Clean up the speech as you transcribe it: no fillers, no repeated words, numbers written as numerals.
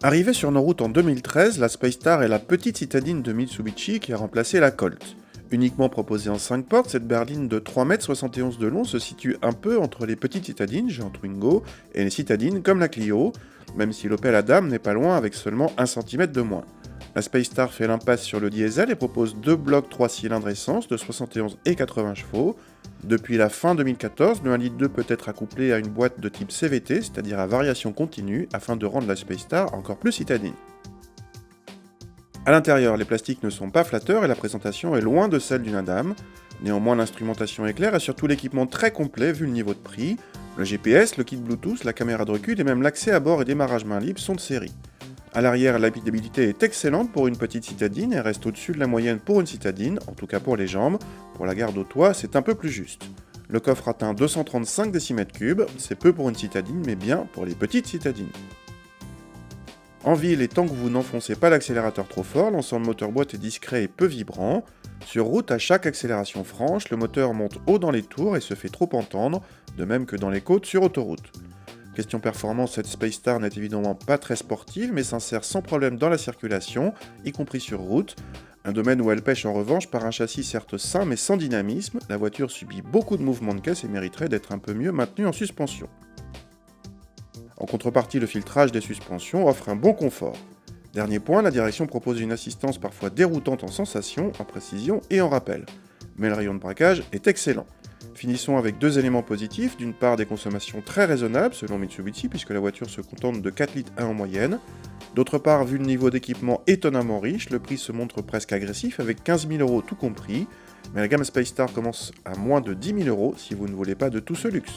Arrivée sur nos routes en 2013, la Space Star est la petite citadine de Mitsubishi qui a remplacé la Colt. Uniquement proposée en 5 portes, cette berline de 3,71 m de long se situe un peu entre les petites citadines, genre Twingo, et les citadines comme la Clio, même si l'Opel Adam n'est pas loin avec seulement 1 cm de moins. La Space Star fait l'impasse sur le diesel et propose deux blocs 3 cylindres essence de 71 et 80 chevaux. Depuis la fin 2014, le 1,2 litre peut être accouplé à une boîte de type CVT, c'est-à-dire à variation continue, afin de rendre la Space Star encore plus citadine. A l'intérieur, les plastiques ne sont pas flatteurs et la présentation est loin de celle d'une Adam. Néanmoins, l'instrumentation est claire et surtout l'équipement très complet vu le niveau de prix. Le GPS, le kit Bluetooth, la caméra de recul et même l'accès à bord et démarrage main libre sont de série. A l'arrière, l'habitabilité est excellente pour une petite citadine et reste au-dessus de la moyenne pour une citadine, en tout cas pour les jambes. Pour la garde au toit, c'est un peu plus juste. Le coffre atteint 235 décimètres cubes, c'est peu pour une citadine, mais bien pour les petites citadines. En ville, et tant que vous n'enfoncez pas l'accélérateur trop fort, l'ensemble moteur-boîte est discret et peu vibrant. Sur route, à chaque accélération franche, le moteur monte haut dans les tours et se fait trop entendre, de même que dans les côtes sur autoroute. Question performance, cette Space Star n'est évidemment pas très sportive, mais s'insère sans problème dans la circulation, y compris sur route. Un domaine où elle pêche en revanche par un châssis certes sain mais sans dynamisme, la voiture subit beaucoup de mouvements de caisse et mériterait d'être un peu mieux maintenue en suspension. En contrepartie, le filtrage des suspensions offre un bon confort. Dernier point, la direction propose une assistance parfois déroutante en sensation, en précision et en rappel. Mais le rayon de braquage est excellent. Finissons avec deux éléments positifs, d'une part des consommations très raisonnables selon Mitsubishi puisque la voiture se contente de 4 litres 1 en moyenne. D'autre part, vu le niveau d'équipement étonnamment riche, le prix se montre presque agressif avec 15 000 € tout compris, mais la gamme Space Star commence à moins de 10 000 € si vous ne voulez pas de tout ce luxe.